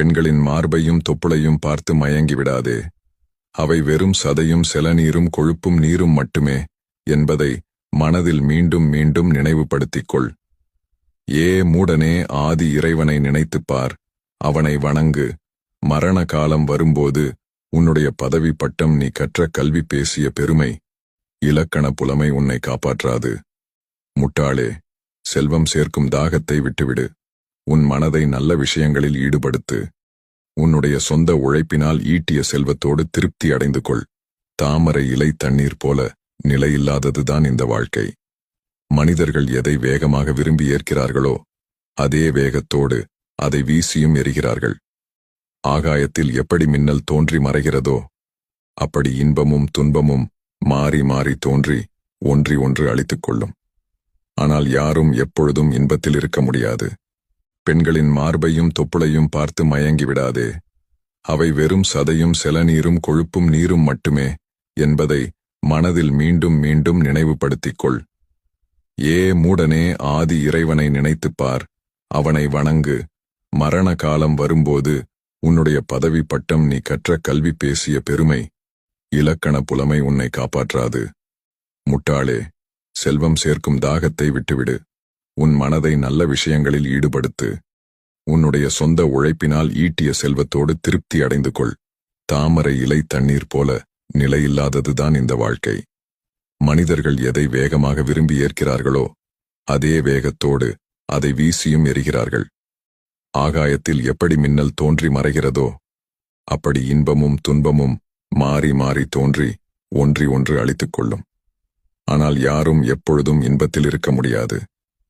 பெண்களின் மார்பையும் தொப்புளையும் பார்த்து மயங்கி விடாதே. அவை வெறும் சதையும் செலநீரும் கொழுப்பும் நீரும் மட்டுமே என்பதை மனதில் மீண்டும் மீண்டும் நினைவுபடுத்திக் கொள். மூடனே, ஆதி இறைவனை நினைத்துப் பார், அவனை வணங்கு. மரண காலம் வரும்போது உன்னுடைய பதவி பட்டம், நீ கற்ற கல்வி, பேசிய பெருமை, இலக்கண புலமை உன்னை காப்பாற்றாது. முட்டாளே, செல்வம் சேர்க்கும் தாகத்தை விட்டுவிடு. உன் மனதை நல்ல விஷயங்களில் ஈடுபடுத்து. உன்னுடைய சொந்த உழைப்பினால் ஈட்டிய செல்வத்தோடு திருப்தி அடைந்து கொள். தாமரை இலை தண்ணீர் போல நிலையில்லாததுதான் இந்த வாழ்க்கை. மனிதர்கள் எதை வேகமாக விரும்பி ஏற்கிறார்களோ அதே வேகத்தோடு அதை வீசியும் எறிகிறார்கள். ஆகாயத்தில் எப்படி மின்னல் தோன்றி மறைகிறதோ அப்படி இன்பமும் துன்பமும் மாறி மாறி தோன்றி ஒன்றி ஒன்று அழித்துக் கொள்ளும். ஆனால் யாரும் எப்பொழுதும் இன்பத்தில் இருக்க முடியாது. பெண்களின் மார்பையும் தொப்புளையும் பார்த்து மயங்கி விடாதே. அவை வெறும் சதையும் செலநீரும் கொழுப்பும் நீரும் மட்டுமே என்பதை மனதில் மீண்டும் மீண்டும் நினைவுபடுத்திக் கொள். மூடனே, ஆதி இறைவனை நினைத்துப் பார், அவனை வணங்கு. மரண காலம் வரும்போது உன்னுடைய பதவி பட்டம், நீ கற்ற கல்வி, பேசிய பெருமை, இலக்கண புலமை உன்னை காப்பாற்றாது. முட்டாளே, செல்வம் சேர்க்கும் தாகத்தை விட்டுவிடு. உன் மனதை நல்ல விஷயங்களில் ஈடுபடுத்து. உன்னுடைய சொந்த உழைப்பினால் ஈட்டிய செல்வத்தோடு திருப்தி அடைந்து கொள். தாமரை இலை தண்ணீர் போல நிலையில்லாததுதான் இந்த வாழ்க்கை. மனிதர்கள் எதை வேகமாக விரும்பி ஏற்கிறார்களோ அதே வேகத்தோடு அதை வீசியும் எறிகிறார்கள். ஆகாயத்தில் எப்படி மின்னல் தோன்றி மறைகிறதோ அப்படி இன்பமும் துன்பமும் மாறி மாறி தோன்றி ஒன்றி ஒன்று அழித்துக் கொள்ளும். ஆனால் யாரும் எப்பொழுதும் இன்பத்தில் இருக்க முடியாது.